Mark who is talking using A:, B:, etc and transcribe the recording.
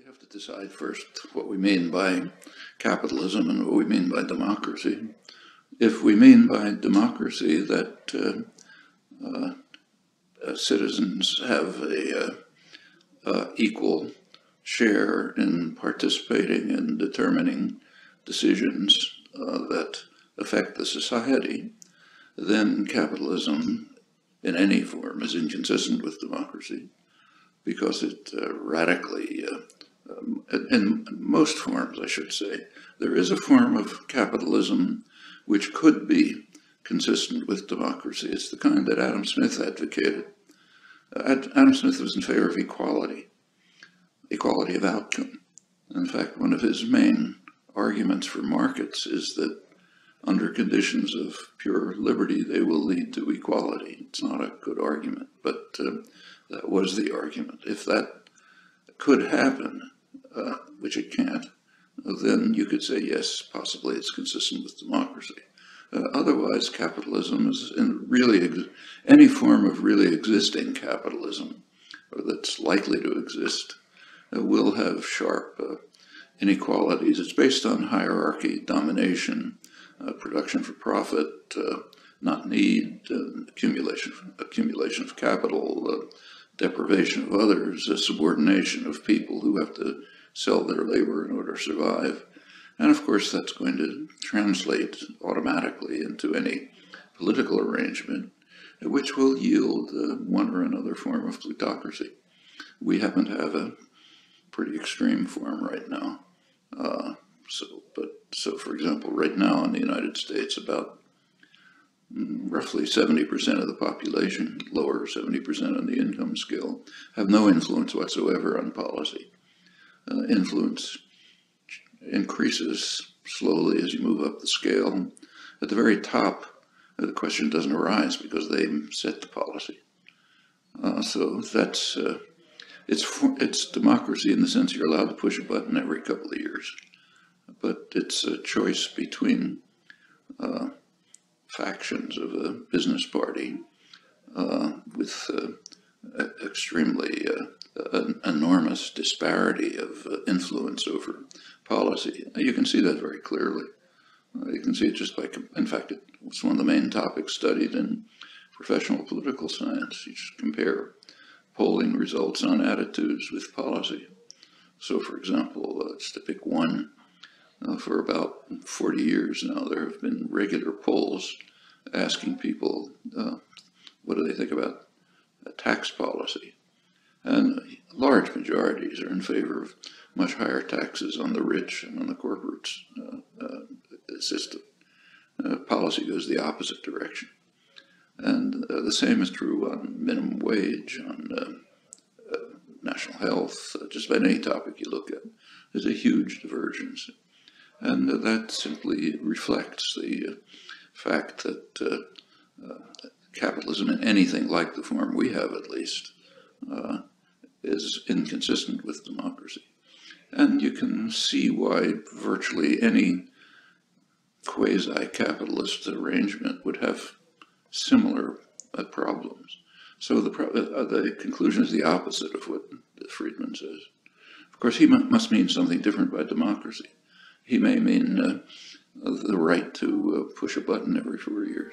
A: have to decide first what we mean by capitalism and what we mean by democracy. If we mean by democracy that citizens have a equal share in participating in determining decisions that affect the society, then capitalism in any form is inconsistent with democracy, because it radically, in most forms I should say, there is a form of capitalism which could be consistent with democracy. It's the kind that Adam Smith advocated. Adam Smith was in favor of equality of outcome. In fact, one of his main arguments for markets is that under conditions of pure liberty, they will lead to equality. It's not a good argument, but that was the argument. If that could happen, which it can't, then you could say, yes, possibly it's consistent with democracy. Otherwise, capitalism is any form of really existing capitalism, or that's likely to exist, will have sharp inequalities. It's based on hierarchy, domination, production for profit, not need, accumulation of capital, deprivation of others, subordination of people who have to sell their labor in order to survive. And of course, that's going to translate automatically into any political arrangement, which will yield one or another form of plutocracy. We happen to have a pretty extreme form right now. So for example, right now in the United States, about roughly 70% of the population, lower 70% on the income scale, have no influence whatsoever on policy. Influence increases slowly as you move up the scale. At the very top, the question doesn't arise because they set the policy. So that's it's democracy in the sense you're allowed to push a button every couple of years, but it's a choice between factions of a business party with extremely enormous disparity of influence over policy. You can see that very clearly. You can see it just by, in fact, it's one of the main topics studied in professional political science. You just compare polling results on attitudes with policy. So, for example, just to pick one, for about 40 years now, there have been regular polls asking people, what do they think about tax policy? And large majorities are in favor of much higher taxes on the rich and on the corporate system. Policy goes the opposite direction. And the same is true on minimum wage, on national health, just about any topic you look at. There's a huge divergence. And that simply reflects the fact that capitalism, in anything like the form we have at least, is inconsistent with democracy. And you can see why virtually any quasi-capitalist arrangement would have similar problems. So the conclusion is the opposite of what Friedman says. Of course, he must mean something different by democracy. He may mean the right to push a button every 4 years.